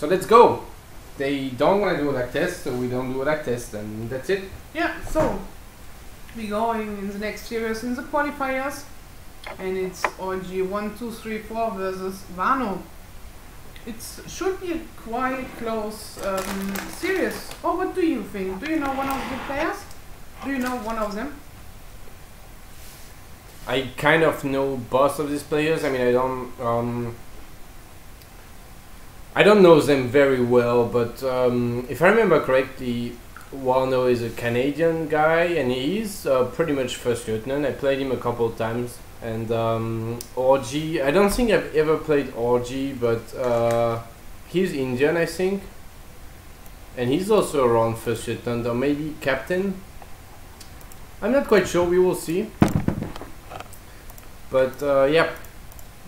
So let's go. They don't want to do a lag test, so we don't do a lag test, and that's it. Yeah, so we're going in the next series in the qualifiers, and it's orgi1234 versus Warno. It should be a quite close series. Oh, what do you think? Do you know one of the players? Do you know one of them? I kind of know both of these players. I mean, I don't know them very well, but if I remember correctly, Warno is a Canadian guy, and he's pretty much first lieutenant. I played him a couple of times, and Orgi, I don't think I've ever played Orgi, but he's Indian, I think, and he's also around first lieutenant or maybe captain. I'm not quite sure. We will see. But yeah,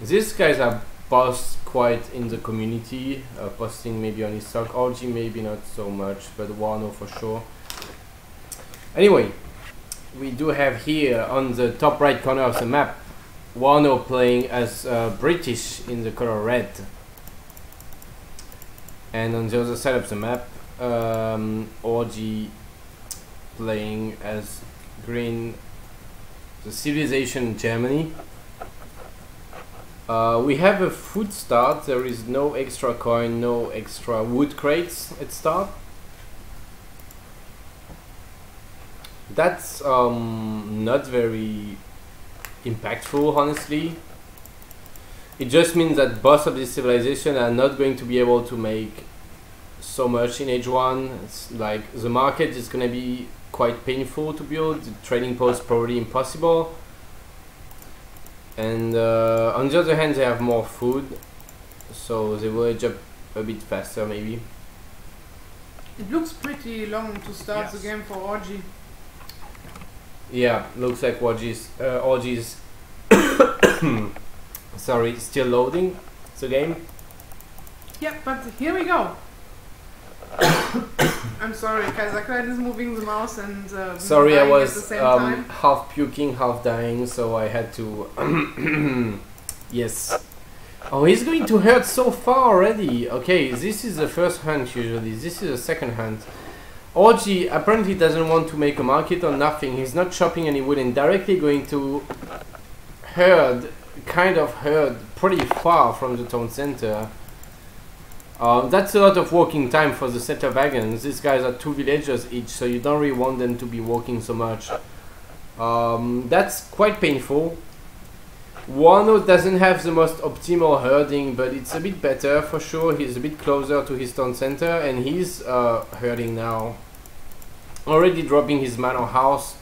these guys are both quite in the community, posting maybe on ESOC. Orgi maybe not so much, but Warno for sure. Anyway, we do have here on the top right corner of the map Warno playing as British in the color red, and on the other side of the map Orgi playing as green, the civilization Germany. We have a food start. There is no extra coin, no extra wood crates at start. That's not very impactful, honestly. It just means that both of these civilizations are not going to be able to make so much in age 1. It's like the market is going to be quite painful to build, the trading post probably impossible. And on the other hand, they have more food, so they will age up a bit faster maybe. It looks pretty long to start the game for Orgi. Yeah, looks like Orgi's sorry, still loading the game. Yeah, but here we go. I'm sorry, Kaiserklein is moving the mouse and sorry, I was at the same time. half puking, half dying, so I had to yes. Oh, he's going to hurt so far already. Okay, this is the first hunt usually. This is the second hunt. Orgi apparently doesn't want to make a market or nothing. He's not chopping any wood and directly going to herd, kind of herd pretty far from the town center. That's a lot of walking time for the settler wagons. These guys are 2 villagers each, so you don't really want them to be walking so much. That's quite painful. Warno doesn't have the most optimal herding, but it's a bit better for sure. He's a bit closer to his town center, and he's herding now. Already dropping his manor house,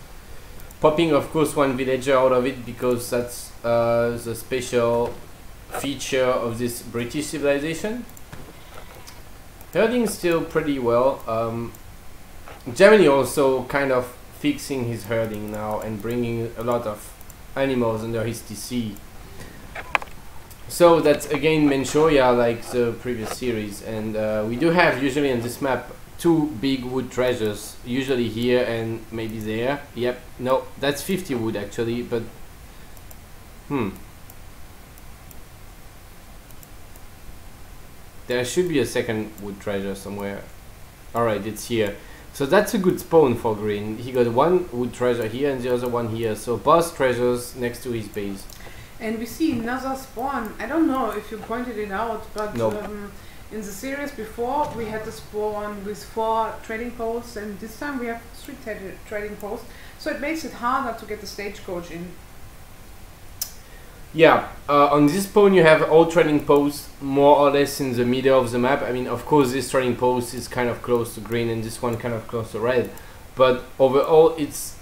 popping of course 1 villager out of it because that's the special feature of this British civilization. Herding still pretty well. Germany also kind of fixing his herding now and bringing a lot of animals under his TC. So that's again Manchuria like the previous series, and we do have usually on this map 2 big wood treasures, usually here and maybe there. Yep, no, that's 50 wood actually, but there should be a second wood treasure somewhere. Alright, it's here. So that's a good spawn for green. He got 1 wood treasure here and the other one here. So both treasures next to his base. And we see another spawn. I don't know if you pointed it out, but nope. In the series before we had the spawn with 4 trading posts, and this time we have 3 trading posts. So it makes it harder to get the stagecoach in. Yeah, on this spawn you have all trading posts more or less in the middle of the map. I mean, of course this trading post is kind of close to green and this one kind of close to red, but overall it's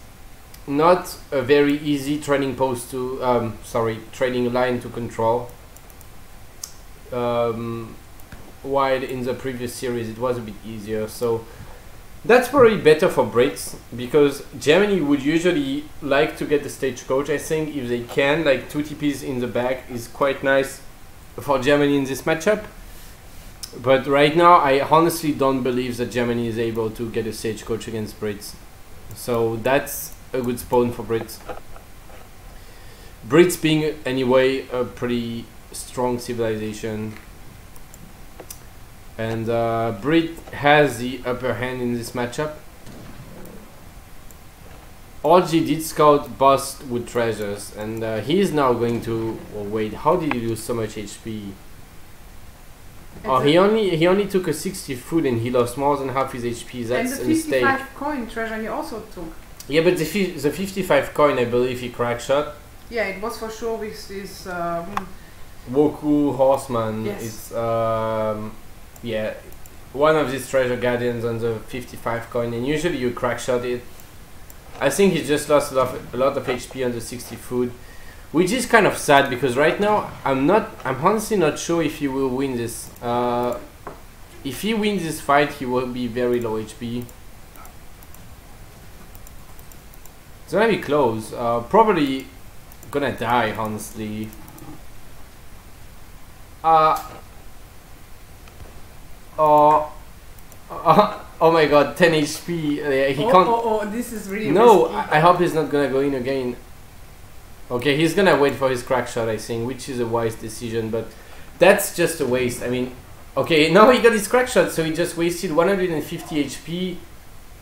not a very easy trading post to trading line to control. While in the previous series it was a bit easier, so that's probably better for Brits, because Germany would usually like to get the stagecoach, I think, if they can. Like 2 TPs in the back is quite nice for Germany in this matchup. But right now I honestly don't believe that Germany is able to get a stagecoach against Brits. So that's a good spawn for Brits. Brits being anyway a pretty strong civilization. And Brit has the upper hand in this matchup. Orgi did scout boss with treasures, and he is now going to. Oh wait, how did he lose so much HP? Oh, he only took a 60 food and he lost more than half his HP. That's a mistake. And the 55 coin treasure he also took. Yeah, but the 55 coin, I believe he crack shot. Yeah, it was for sure with this. Woku Horseman. Yes. It's yeah, one of these treasure guardians on the 55 coin, and usually you crack shot it. I think he just lost a lot of HP on the 60 food, which is kind of sad because right now I'm honestly not sure if he will win this. If he wins this fight, he will be very low HP. It's gonna be close. Probably gonna die, honestly. Oh my god, 10 HP. He can't. Oh, this is really No, risky. I hope he's not gonna go in again. Okay, he's gonna wait for his crack shot, I think, which is a wise decision, but that's just a waste. I mean, okay, now he got his crack shot, so he just wasted 150 HP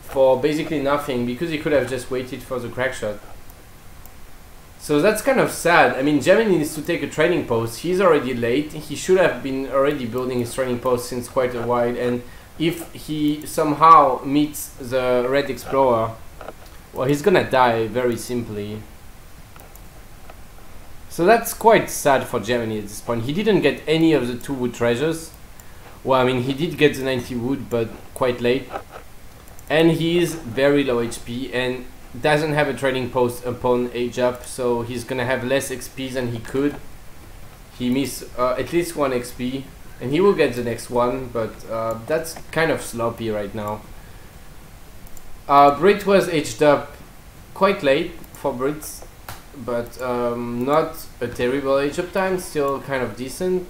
for basically nothing because he could have just waited for the crack shot. So that's kind of sad. I mean, Gemini needs to take a training post. He's already late. He should have been already building his training post since quite a while, and if he somehow meets the Red Explorer, well, he's gonna die very simply. So that's quite sad for Gemini at this point. He didn't get any of the 2 wood treasures. Well, I mean, he did get the 90 wood, but quite late. And he is very low HP and doesn't have a training post upon age up, so he's gonna have less XP than he could. He missed at least 1 XP. And he will get the next one, but that's kind of sloppy right now. Brit was aged up quite late for Brits, but not a terrible age up time, still kind of decent.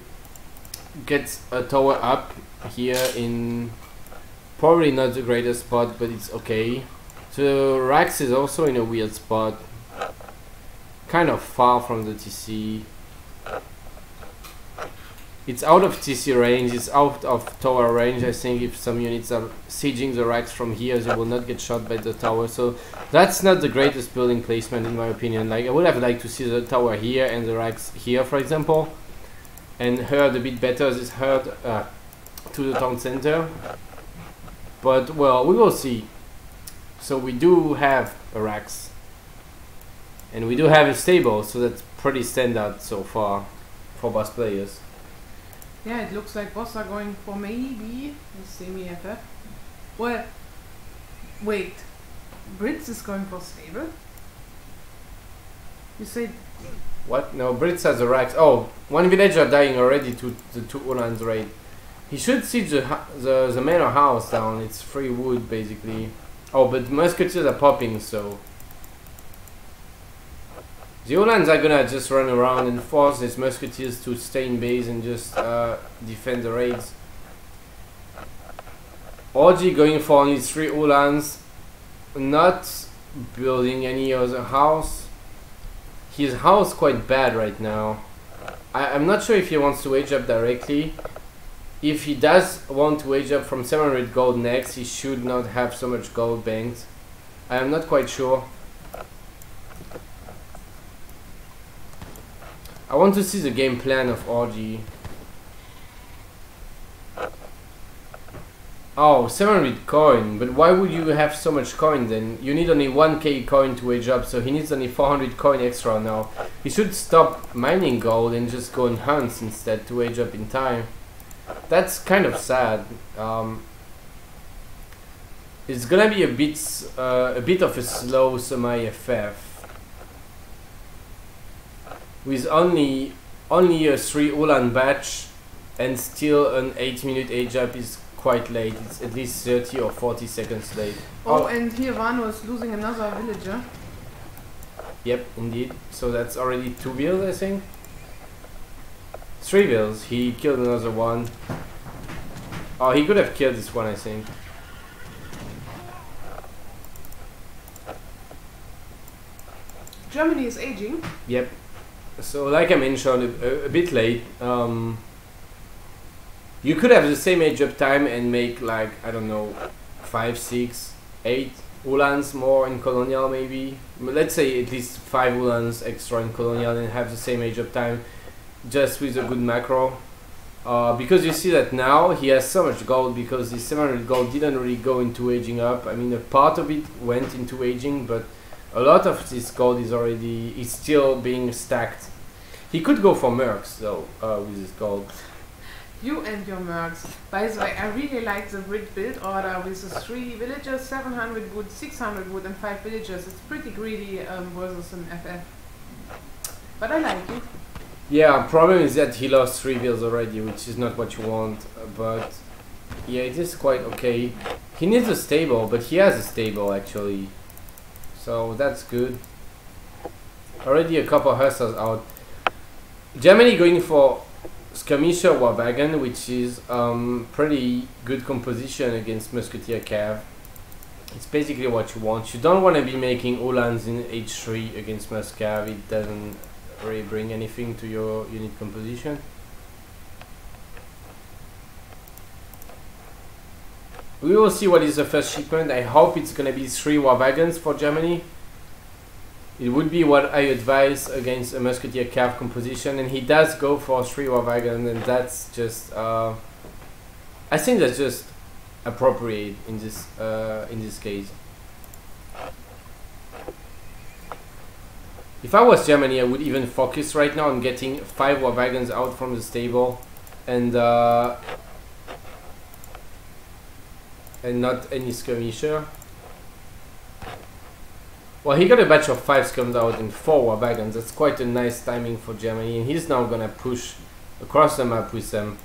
Gets a tower up here in probably not the greatest spot, but it's okay. So Rax is also in a weird spot, kind of far from the TC. It's out of TC range, it's out of tower range. I think if some units are sieging the racks from here, they will not get shot by the tower. So that's not the greatest building placement in my opinion. Like, I would have liked to see the tower here and the racks here, for example. And herd a bit better, this herd to the town center. But, well, we will see. So we do have a racks. And we do have a stable, so that's pretty standard so far for boss players. Yeah, it looks like boss are going for maybe a semi-FF. Well, wait. Brits is going for stable? You said... What? No, Brits has the racks. Oh, 1 villager dying already to the 2 Ulan's raid. He should siege the manor house down. It's free wood, basically. Oh, but musketeers are popping, so... The Ulans are gonna just run around and force these musketeers to stay in base and just defend the raids. Orgi going for only 3 Ulans, not building any other house. His house quite bad right now. I'm not sure if he wants to wage up directly. If he does want to wage up from 700 gold next, he should not have so much gold banked. I am not quite sure. I want to see the game plan of Orgi. Oh, 700 coin, but why would you have so much coin then? You need only 1k coin to wage up, so he needs only 400 coin extra now. He should stop mining gold and just go on hunts instead to wage up in time. That's kind of sad. It's gonna be a bit of a slow semi-FF. With only a 3 Ulan batch and still an 8-minute age up is quite late. It's at least 30 or 40 seconds late. Oh, and here Warno is losing another villager. Yep, indeed. So that's already 2 bills, I think. 3 bills. He killed another one. Oh, he could have killed this one, I think. Germany is aging. Yep. So, like I mentioned, a bit late. You could have the same age up time and make like, I don't know, 5, 6, 8 Ulans more in Colonial maybe. Let's say at least 5 Ulans extra in Colonial and have the same age up time just with a good macro. Because you see that now he has so much gold because the 700 gold didn't really go into aging up. I mean, a part of it went into aging, but a lot of this gold is still being stacked. He could go for mercs though with his gold. You and your mercs. By the way, I really like the grid build order with the 3 villagers, 700 wood, 600 wood and 5 villagers. It's pretty greedy versus an FF. But I like it. Yeah, problem is that he lost 3 vills already, which is not what you want. But yeah, it is quite okay. He needs a stable, but he has a stable actually. So that's good. Already a couple of hustlers out. Germany going for Skirmisher Warwagon, which is pretty good composition against Musketeer Cav. It's basically what you want. You don't want to be making Ulans in H3 against Muscav. It doesn't really bring anything to your unit composition. We will see what is the first shipment. I hope it's gonna be 3 Warwagons for Germany. It would be what I advise against a Musketeer Cav composition, and he does go for 3 Warwagon, and that's just I think that's just appropriate in this case. If I was Germany, I would even focus right now on getting 5 Warwagons out from the stable and not any skirmisher. Well, he got a batch of 5 scums out and 4 Warwagons. That's quite a nice timing for Germany, and he's now gonna push across the map with them.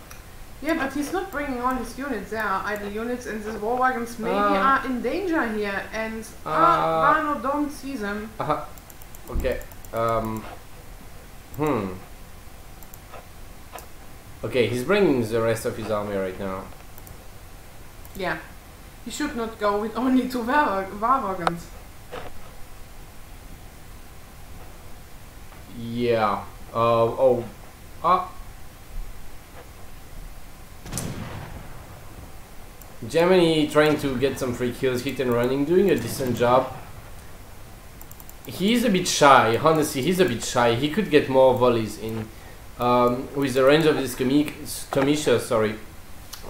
Yeah, but he's not bringing all his units. There are idle units, and the Warwagons maybe are in danger here, and Warno don't see them. Okay. Okay, he's bringing the rest of his army right now. Yeah, he should not go with only 2 Warwagons. Yeah. Germany trying to get some free kills, hit and running, doing a decent job. He's a bit shy, honestly, he's a bit shy. He could get more volleys in with the range of this skirmisher, sorry.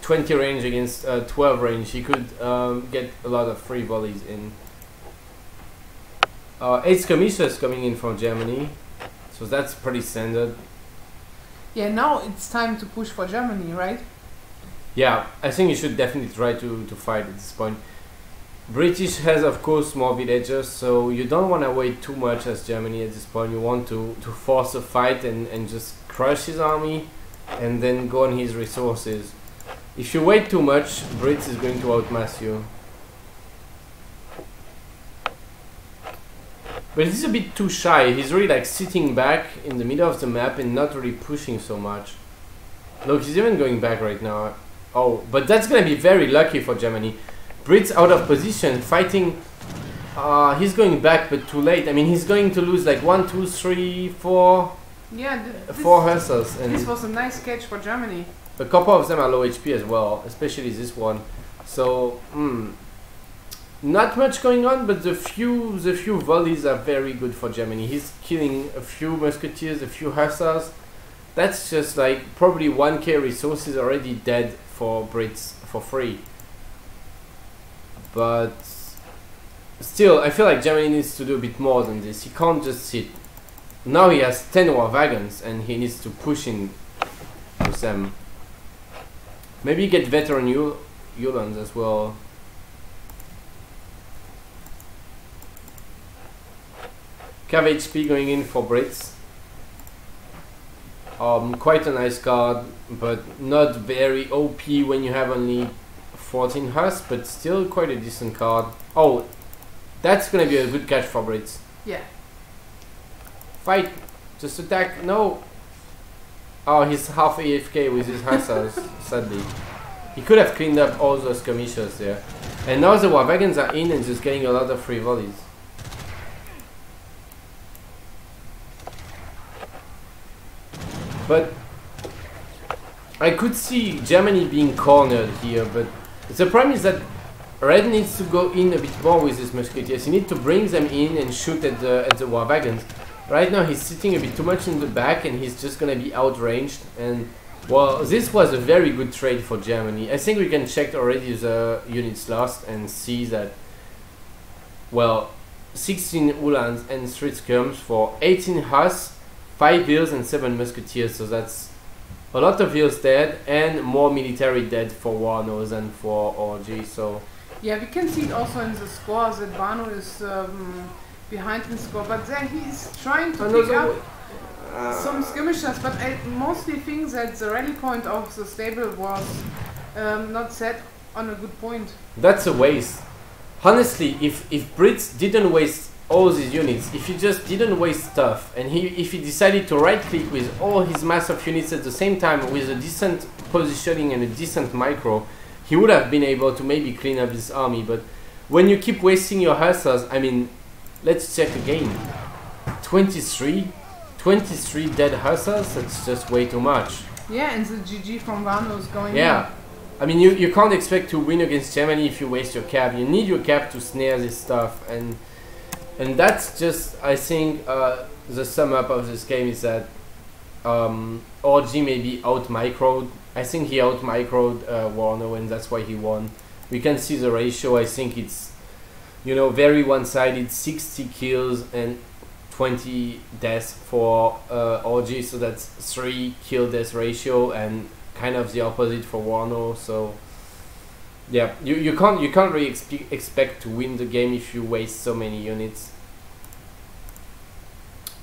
20 range against 12 range, he could get a lot of free volleys in. 8 skirmishers coming in from Germany, so that's pretty standard. Yeah, now it's time to push for Germany, right? Yeah, I think you should definitely try to fight at this point. British has of course more villagers, so you don't want to wait too much as Germany at this point. You want to force a fight and just crush his army and then go on his resources. If you wait too much, Brits is going to outmass you. But he's a bit too shy. He's really like sitting back in the middle of the map and not really pushing so much. Look, he's even going back right now. Oh, but that's gonna be very lucky for Germany. Brits out of position, fighting. He's going back, but too late. I mean, he's going to lose like 1, 2, 3, 4. Yeah, 4 hussars. And this was a nice catch for Germany. A couple of them are low HP as well, especially this one. So, not much going on, but the few volleys are very good for Germany. He's killing a few musketeers, a few hussars. That's just like probably 1k resources already dead for Brits for free. But still, I feel like Germany needs to do a bit more than this. He can't just sit. Now he has 10 Warwagons and he needs to push in with them. Maybe get veteran Ulans as well. Cav HP going in for Brits. Quite a nice card, but not very OP when you have only 14 Hus, but still quite a decent card. Oh, that's gonna be a good catch for Brits. Yeah. Fight! Just attack! No! Oh, he's half AFK with his hussars, sadly. He could have cleaned up all those skirmishers there. And now the Warwagons are in and just getting a lot of free volleys. But I could see Germany being cornered here, but the problem is that Red needs to go in a bit more with his musketeers. He needs to bring them in and shoot at the war wagons. Right now he's sitting a bit too much in the back and he's just gonna be outranged. And well, this was a very good trade for Germany. I think we can check already the units lost and see that, well, 16 Uhlans and 3 skirms for 18 Huss, 5 Wills and 7 musketeers. So that's a lot of Wills dead and more military dead for Warno than for orgi. So yeah, we can see it also in the score that Warno is behind in score, but then he's trying to pick up some skirmishers, but I mostly think that the rally point of the stable was not set on a good point. That's a waste. Honestly, if Brits didn't waste all these units, if he just didn't waste stuff, and if he decided to right click with all his massive units at the same time with a decent positioning and a decent micro, he would have been able to maybe clean up his army. But when you keep wasting your hussars, I mean, let's check again. 23 dead hussars, that's just way too much. Yeah, and the GG from Warno is going yeah. I mean, you can't expect to win against Germany if you waste your cap. You need your cap to snare this stuff, and that's just, I think, the sum up of this game is that orgi maybe out-microed. I think he out-microed Warno, and that's why he won. We can see the ratio. I think it's, you know, very one-sided, 60 kills and 20 deaths for orgi, so that's 3 kill-death ratio, and kind of the opposite for Warno. So yeah, you can't really expect to win the game if you waste so many units.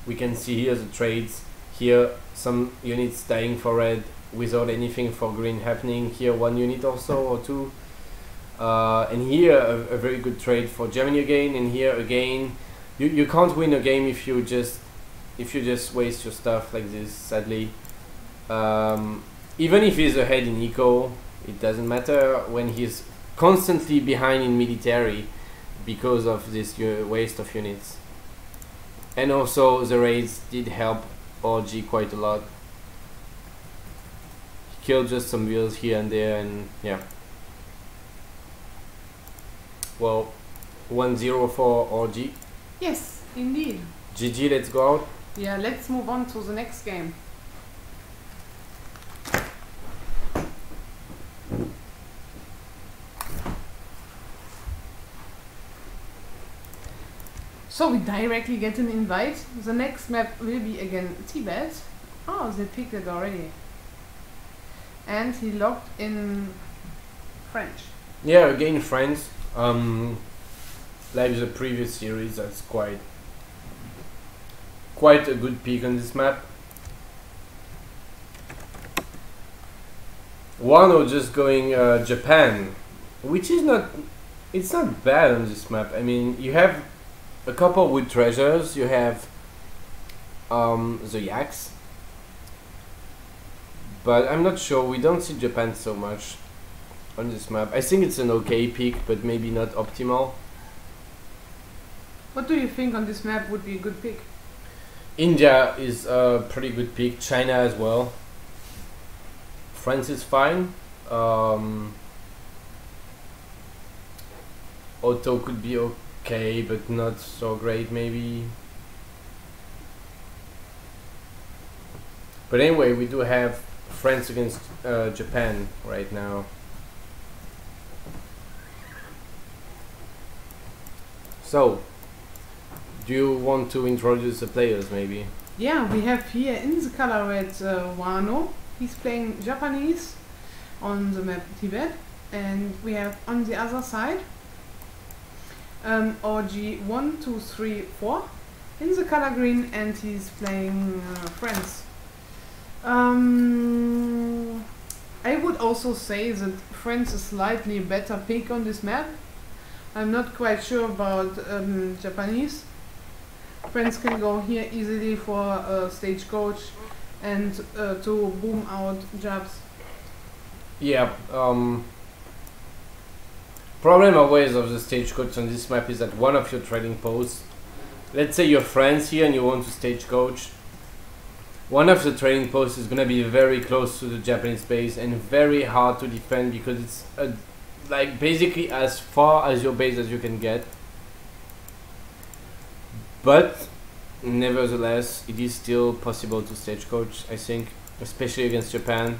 We can see here the trades. Here some units dying for red without anything for green happening. Here 1 unit also or 2. And here a very good trade for Germany again. And here again, you can't win a game if you just waste your stuff like this. Sadly, even if he's ahead in eco, it doesn't matter when he's constantly behind in military because of this waste of units. And also the raids did help orgi quite a lot. He killed just some wheels here and there, and yeah. Well, 1-0 for orgi. Yes, indeed. GG, let's go out. Yeah, let's move on to the next game. So we directly get an invite. The next map will be again Tibet. Oh, they picked it already. And he locked in French. Yeah, again French. Like the previous series, that's quite a good pick on this map. Warno just going Japan, which is it's not bad on this map. I mean, you have a couple wood treasures, you have the yaks, but I'm not sure, we don't see Japan so much on this map. I think it's an okay pick, but maybe not optimal. What do you think on this map would be a good pick? India is a pretty good pick, China as well. France is fine. Otto could be okay, but not so great maybe. But anyway, we do have France against Japan right now. So, do you want to introduce the players maybe? Yeah, we have here in the color red Warno. He's playing Japanese on the map Tibet, and we have on the other side orgi1234 in the color green, and he's playing France. I would also say that France is slightly better pick on this map. I'm not quite sure about Japanese. France can go here easily for a stagecoach and to boom out jobs. Yeah, problem always of the stagecoach on this map is that one of your trading posts, let's say you're France here and you want to stagecoach, one of the trading posts is gonna be very close to the Japanese base and very hard to defend because it's like basically as far as your base as you can get. But nevertheless, it is still possible to stagecoach, I think, especially against Japan.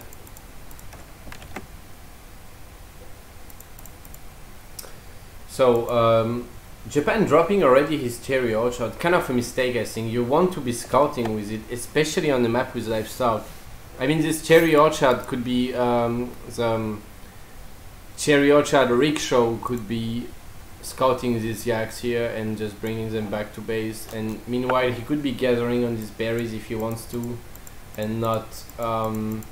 So Japan dropping already his cherry orchard, kind of a mistake, I think. You want to be scouting with it, especially on the map with livestock. I mean, this cherry orchard could be the cherry orchard rickshaw could be scouting these yaks here and just bringing them back to base. And meanwhile, he could be gathering on these berries if he wants to, and not on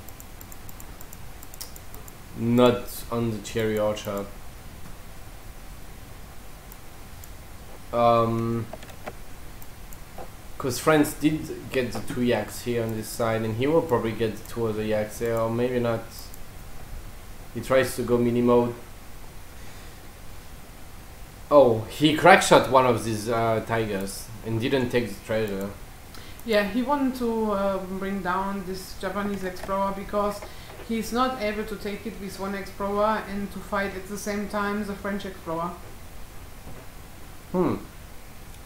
the cherry orchard. Because France did get the 2 yaks here on this side, and he will probably get the 2 other yaks there, or maybe not. He tries to go mini mode. Oh, he crackshot one of these tigers and didn't take the treasure. Yeah, he wanted to bring down this Japanese explorer because he's not able to take it with one explorer and to fight at the same time the French explorer.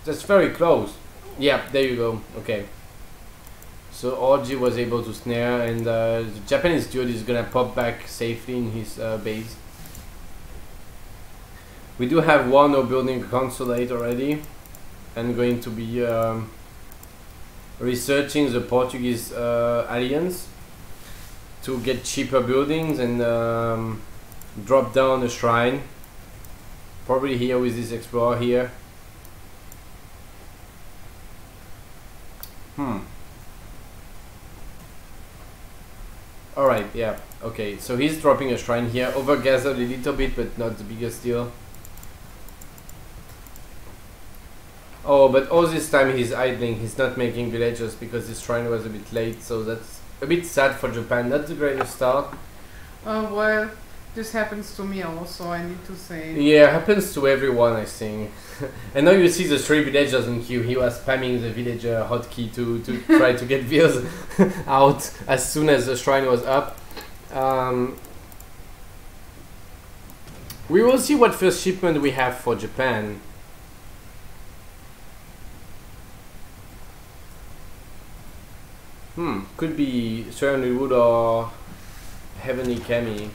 That's very close. Yeah, there you go. Okay. So Orgi was able to snare, and the Japanese dude is gonna pop back safely in his base. We do have Warno building a consulate already, and going to be researching the Portuguese alliance to get cheaper buildings and drop down a shrine. Probably here with this explorer here. Alright, yeah, okay, so he's dropping a shrine here, overgathered a little bit, but not the biggest deal. Oh, but all this time he's idling, he's not making villagers because his shrine was a bit late, so that's a bit sad for Japan, not the greatest start. Well, this happens to me also, I need to say. Yeah, happens to everyone, I think. And now you see the 3 villagers in queue. He was spamming the villager hotkey to try to get vills out as soon as the shrine was up. We will see what first shipment we have for Japan. Could be 300 wood or Heavenly Kami.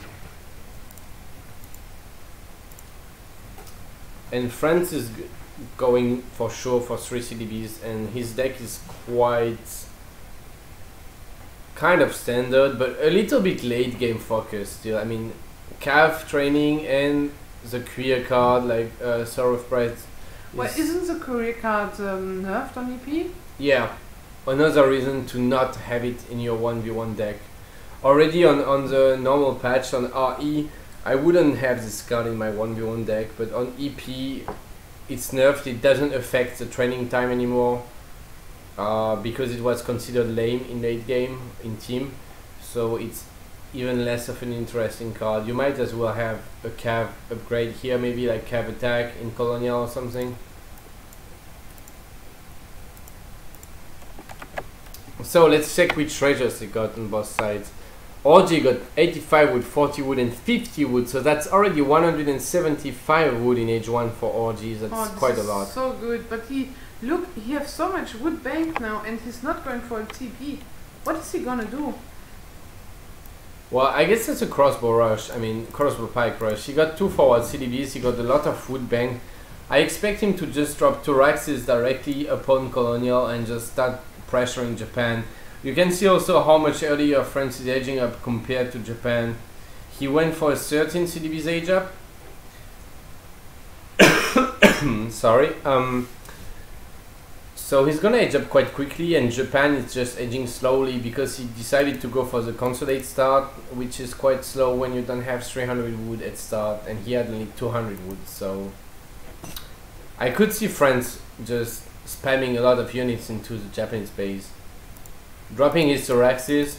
And France is going for sure for 3 CDBs, and his deck is kind of standard, but a little bit late game focused still. I mean, Cav training and the career card like Sorrow of Pride. Well, isn't the career card nerfed on EP? Yeah, another reason to not have it in your 1v1 deck. Already on the normal patch on RE, I wouldn't have this card in my 1v1 deck, but on EP it's nerfed. It doesn't affect the training time anymore because it was considered lame in late game in team, so it's even less of an interesting card. You might as well have a Cav upgrade here, maybe like Cav attack in Colonial or something. So let's check which treasures they got on both sides. Orgi got 85 wood, 40 wood and 50 wood, so that's already 175 wood in age 1 for Orgi. That's quite a lot. So good, but he has so much wood bank now and he's not going for a TP. What is he gonna do? Well, I guess that's a crossbow rush, crossbow pike rush. He got 2 forward CDBs, he got a lot of wood bank. I expect him to just drop 2 Raxes directly upon Colonial and just start pressuring Japan. You can see also how much earlier France is aging up compared to Japan. He went for a 13 CDB's age up. Sorry. So he's gonna age up quite quickly, and Japan is just aging slowly because he decided to go for the consulate start, which is quite slow when you don't have 300 wood at start, and he had only 200 wood. So I could see France just spamming a lot of units into the Japanese base. Dropping his Thoraxes.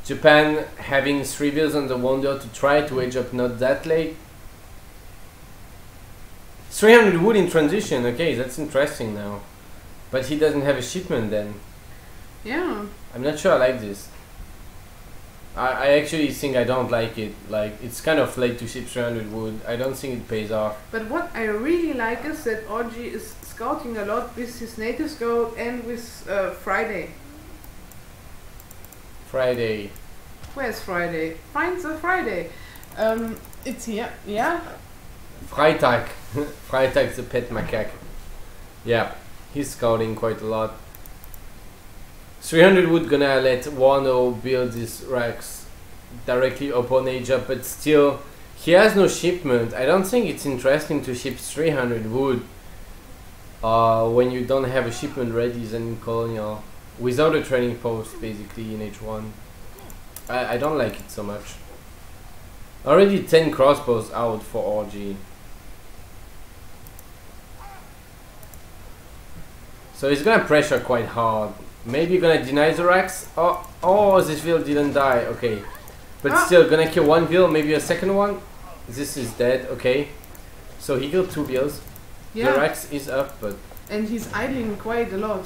Japan having 3 bills on the Wonder to try to age up not that late. 300 wood in transition, okay, that's interesting now. But he doesn't have a shipment then. Yeah. I'm not sure I like this. I actually think I don't like it. Like, it's kind of late to ship 300 wood. I don't think it pays off. But what I really like is that Orgy is scouting a lot with his native scout and with Friday. Friday. Where's Friday? Find the Friday. It's here. Yeah. Freitag. Freitag the pet macaque. Yeah, he's scouting quite a lot. 300 wood gonna let Warno build his racks directly upon Asia, but still, he has no shipment. I don't think it's interesting to ship 300 wood when you don't have a shipment ready than in Colonial. Without a training post, basically, in H1. I don't like it so much. Already 10 crossbows out for RG. So he's gonna pressure quite hard. Maybe gonna deny the racks. Oh, this wheel didn't die. Okay, but still gonna kill one wheel, maybe a second one. This is dead. Okay, so he killed 2 wheels. Yeah. The racks is up, but And he's idling quite a lot.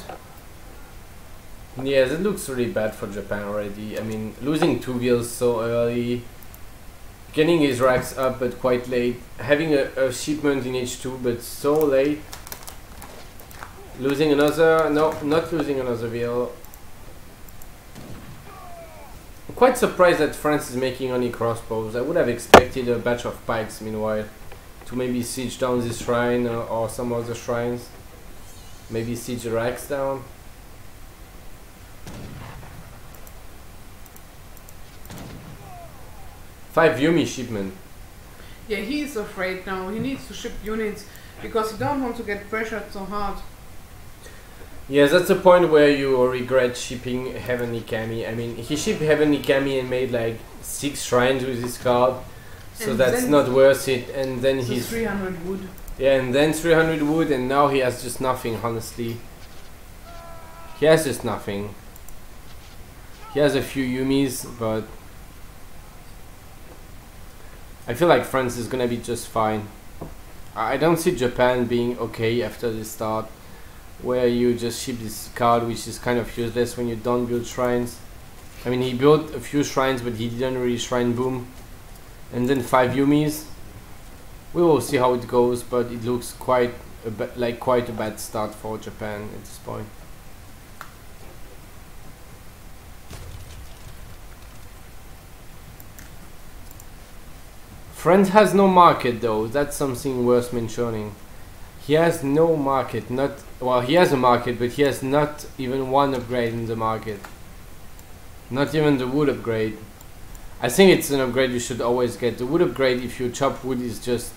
yeah, that looks really bad for Japan already. I mean, losing 2 wheels so early, getting his racks up but quite late, having a shipment in H2 but so late. Losing another, no, not losing another wheel. I'm quite surprised that France is making only crossbows. I would have expected a batch of pikes meanwhile to maybe siege down this shrine or some other shrines. Maybe siege the racks down. Five Yumi shipment. Yeah, he is afraid now. He needs to ship units because he don't want to get pressured so hard. Yes, that's the point where you regret shipping Heavenly Kami. I mean, he shipped Heavenly Kami and made like 6 shrines with his card, so And that's then not worth it. And then So he's 300 wood. yeah, and then 300 wood, and now he has just nothing. Honestly, he has just nothing. He has a few Yumis, but I feel like France is gonna be just fine. I don't see Japan being okay after this start, where you just ship this card, which is kind of useless when you don't build shrines. I mean, he built a few shrines, but he didn't really shrine boom. And then 5 Yumis. We will see how it goes, but it looks quite a bad start for Japan at this point. France has no market though. That's something worth mentioning. He has no market, well, he has a market, but he has not even one upgrade in the market. Not even the wood upgrade. I think it's an upgrade you should always get. The wood upgrade, if you chop wood, is just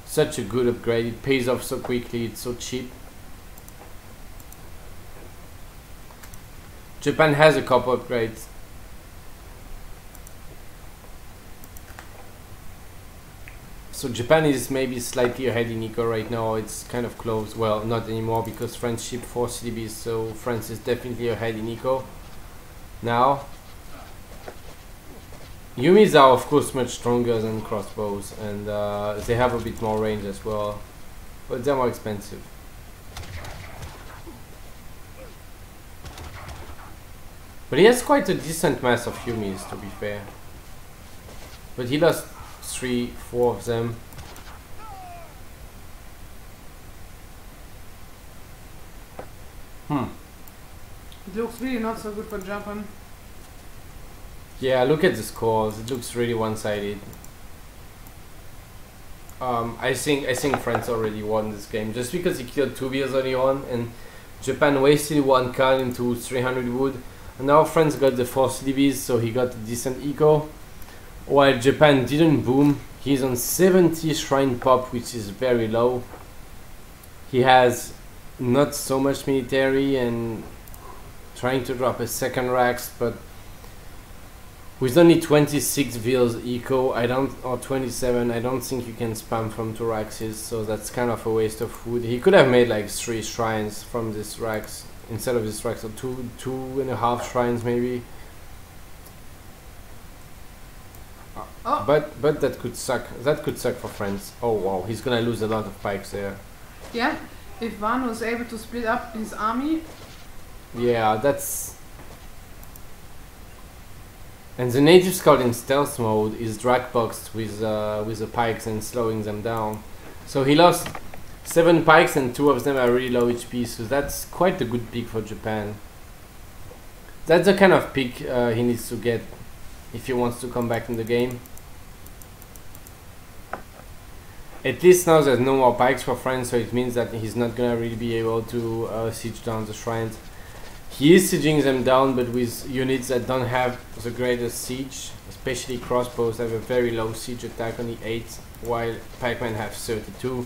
such a good upgrade. It pays off so quickly, it's so cheap. Japan has a couple upgrades. So Japan is maybe slightly ahead in eco right now. It's kind of close. Well, not anymore because France shipped 4 CDBs, so France is definitely ahead in eco now. Yumis are of course much stronger than crossbows, and they have a bit more range as well, but they're more expensive. But he has quite a decent mass of Yumis, to be fair. But he lost 3-4 of them. It looks really not so good for Japan. Yeah, look at the scores. It looks really one-sided. I think France already won this game just because he killed 2 wheels early on, and Japan wasted 1 card into 300 wood. And now France got the 4 CDBs, so he got a decent eco. While Japan didn't boom. He's on 70 shrine pop, which is very low. He has not so much military and trying to drop a second racks, but with only 26 wheels eco, or 27, I don't think you can spam from 2 racks, so that's kind of a waste of wood. He could have made like 3 shrines from this racks instead of this racks, or 2.5 shrines maybe. Oh. But that could suck. That could suck for France. Oh wow, he's gonna lose a lot of pikes there. Yeah, if Warno is able to split up his army, Yeah, that's... And the native scout in stealth mode is drag boxed with the pikes and slowing them down. So he lost 7 pikes and 2 of them are really low HP, so that's quite a good pick for Japan. That's the kind of pick he needs to get if he wants to come back in the game. At least now there's no more pikes for France, so it means that he's not gonna really be able to siege down the shrines. He is sieging them down, but with units that don't have the greatest siege, especially crossbows have a very low siege attack, only 8, while pikemen have 32.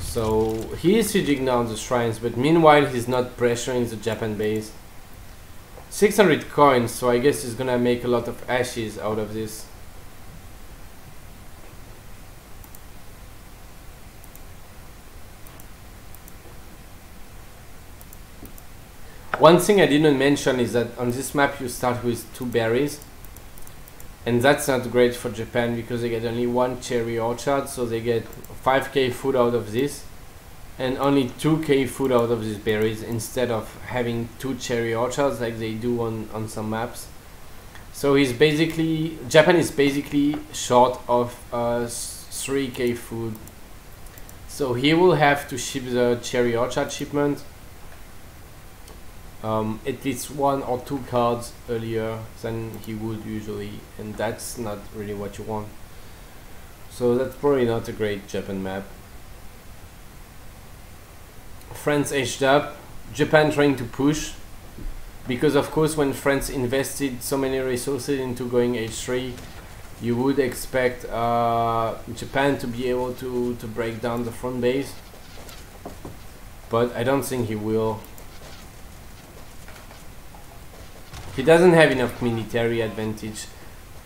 So he is sieging down the shrines, but meanwhile he's not pressuring the Japan base. 600 coins, so I guess he's gonna make a lot of ashes out of this. One thing I didn't mention is that on this map you start with 2 berries, and that's not great for Japan because they get only 1 cherry orchard, so they get 5k food out of this and only 2k food out of these berries instead of having 2 cherry orchards like they do on some maps. So he's basically, Japan is basically short of 3k food, so he will have to ship the cherry orchard shipment at least 1 or 2 cards earlier than he would usually, and that's not really what you want. So that's probably not a great Japan map. France edged up, Japan trying to push, because of course when France invested so many resources into going H3, you would expect Japan to be able to break down the front base, but I don't think he will. He doesn't have enough military advantage.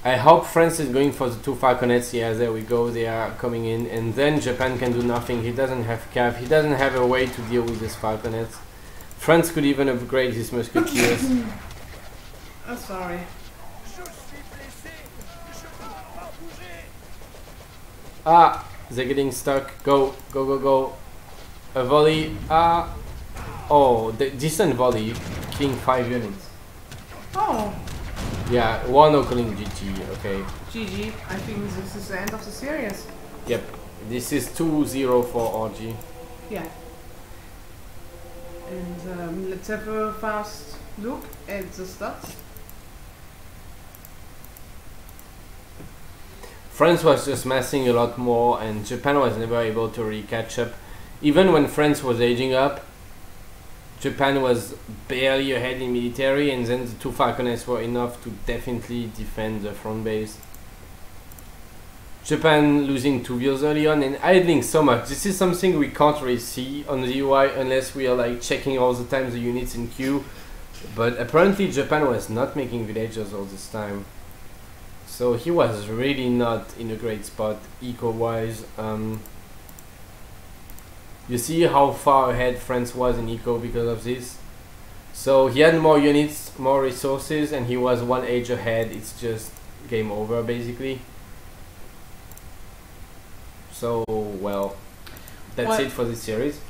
I hope France is going for the 2 falconets. Yeah, there we go, they are coming in, and then Japan can do nothing. He doesn't have cav, he doesn't have a way to deal with his falconets. France could even upgrade his musketeers. Oh, sorry. Ah, they're getting stuck. Go, go, go, go. A volley. Ah. Oh, the decent volley, killing 5 units. Oh. Yeah, Warno calling GG, okay. GG, I think this is the end of the series. Yep, this is 2-0 for RG. Yeah. And let's have a fast look at the stats. France was just massing a lot more and Japan was never able to really catch up. Even when France was aging up, Japan was barely ahead in military, and then the 2 falconets were enough to definitely defend the front base. Japan losing 2 wheels early on and idling so much. This is something we can't really see on the UI unless we are like checking all the time the units in queue. But apparently Japan was not making villagers all this time. So he was really not in a great spot eco-wise. You see how far ahead France was in eco because of this. So he had more units, more resources, and he was 1 age ahead. It's just game over basically. So well, that's it for this series.